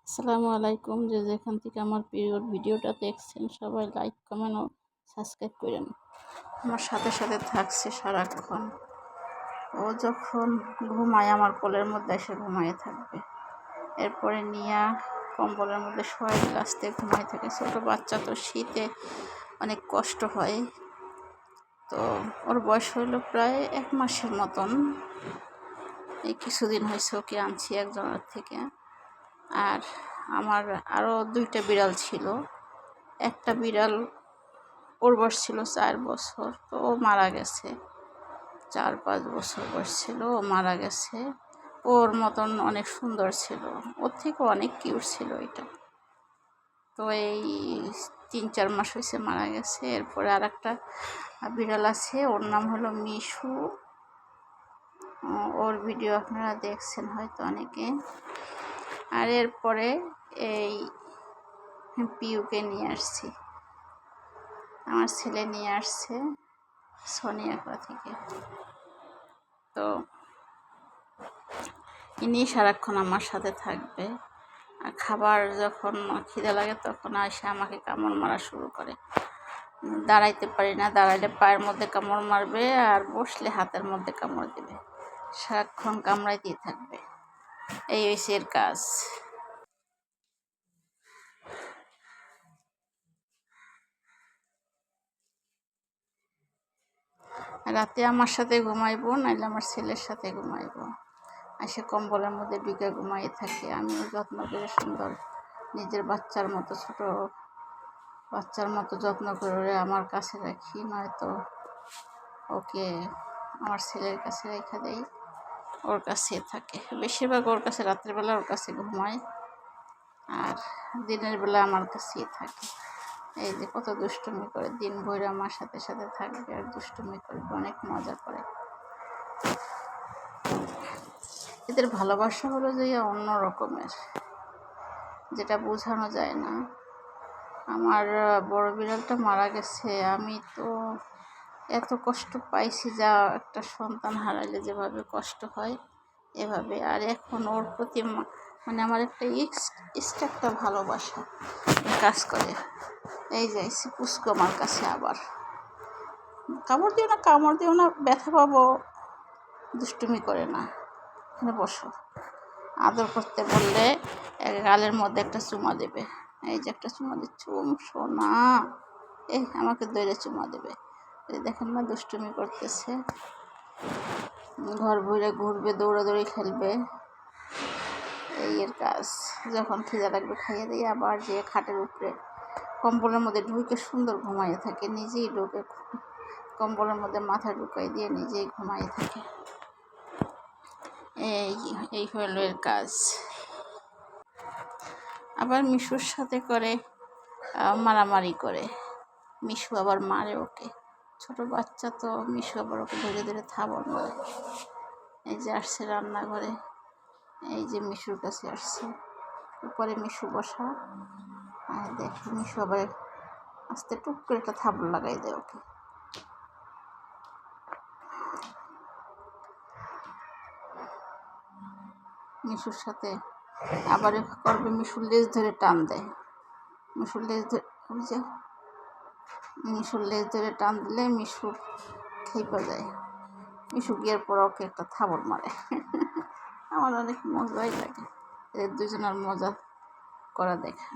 আসসালামু আলাইকুম। যে যেখান থেকে আমার প্রিয় ভিডিওটা দেখছেন সবাই লাইক কমেন্ট ও সাবস্ক্রাইব করেন। আমার সাথে সাথে থাকছে সারাক্ষণ। ও যখন ঘুমায় আমার কোলের মধ্যে এসে ঘুমায় থাকবে, এরপরে নিয়ে কম্বলের মধ্যে শোয়াই দিলে আস্তে ঘুমায় থাকে। ছোটো বাচ্চা তো শীতে অনেক কষ্ট হয়। তো ওর বয়স হইল প্রায় 1 মাসের মতন। এই কিছুদিন হয়েছে ওকে আনছি একজনের থেকে। আর আমার আরও 2টা বিড়াল ছিল। একটা বিড়াল ওর বয়স ছিল 4 বছর, তো ও মারা গেছে। 4-5 বছর বয়স ছিল, ও মারা গেছে। ওর মতন অনেক সুন্দর ছিল, ওর থেকে অনেক কিউট ছিল এটা। তো এই 3-4 মাস হয়েছে মারা গেছে। এরপরে আর একটা বিড়াল আছে, ওর নাম হলো মিশু। ওর ভিডিও আপনারা দেখছেন হয়তো অনেকে। আর এরপরে এই পিউকে নিয়ে আসছি, আমার ছেলে নিয়ে আসছে সোনিয়াকড়া থেকে। তো ইনি সারাক্ষণ আমার সাথে থাকবে। আর খাবার যখন খিদে লাগে তখন এসে আমাকে কামড় মারা শুরু করে। দাঁড়াইতে পারি না, দাঁড়াইলে পায়ের মধ্যে কামড় মারবে, আর বসলে হাতের মধ্যে কামড় দেবে। সারাক্ষণ কামড়াইতেই থাকবে। এই হয়েছে এর কাজ। রাতে আমার সাথে ঘুমাইবো, নাইলে আমার ছেলের সাথে ঘুমাইবো। এসে কম্বলের মধ্যে ঢুকে ঘুমাইয়ে থাকে। আমিও যত্ন করে সুন্দর নিজের বাচ্চার মতো, ছোট বাচ্চার মতো যত্ন করে আমার কাছে রাখি, নয়তো ওকে আমার ছেলের কাছে রেখে দেই, ওর কাছে থাকে। বেশিরভাগ ওর কাছে, রাত্রেবেলা ওর কাছে ঘুমায়, আর দিনের বেলা আমার কাছেই থাকে। এই যে কত দুষ্টুমি করে, দিন ভরে আমার সাথে সাথে থাকবে আর দুষ্টুমি করবে, অনেক মজা করে। এদের ভালোবাসা হলো যে অন্য রকমের, যেটা বোঝানো যায় না। আমার বড় বিড়ালটা মারা গেছে, আমি তো এত কষ্ট পাইছি, যা একটা সন্তান হারাইলে যেভাবে কষ্ট হয় এভাবে। আর এখন ওর প্রতি মানে আমার একটা একটা ভালোবাসা কাজ করে। এই যে পুষ্কু আমার কাছে, আবার কামড় দিও না, কামড় দিও না, ব্যথা পাবো, দুষ্টুমি করে না। এখানে বসো। আদর করতে বললে গালের মধ্যে একটা চুমা দেবে। এই যে একটা চুমা দিচ্ছ, সোনা, এই আমাকে দৌড়ে চুমা দেবে। দেখেন না, দুষ্টুমি করতেছে, ঘর ভরে ঘুরবে, দৌড়াদৌড়ি খেলবে। এই এর কাজ। যখন খিদে লাগবে খাইয়ে দিয়ে আবার যে খাটের উপরে কম্বলের মধ্যে ঢুকে সুন্দর ঘুমাইয়ে থাকে। নিজেই ঢুকে কম্বলের মধ্যে মাথা ঢুকাই দিয়ে নিজেই ঘুমাইয়ে থাকে। এই হলো এর কাজ। আবার মিশুর সাথে করে মারামারি করে। মিশু আবার মারে ওকে, ছোট বাচ্চা তো। মিশু আবার ওকে ধরে ধরে থাবড় মারে। এই যে আসছে রান্নাঘরে, এই যে মিশুর কাছে আসছে, উপরে মিশু বসা। আর দেখি মিশু আবার আস্তে টুক করে একটা থাবড় লাগাই দেয় ওকে। মিশুর সাথে আবার করবে, মিশুর লেজ ধরে টান দেয়। মিশুর লেজ ধরে, ওই যে মিশুর লেজ ধরে টান দিলে মিশু খেপে যায়। মিশু গিয়ার পর ওকে একটা থাবড় মারে। আমার অনেক মজাই লাগে এদের দুজনের মজা করা দেখা।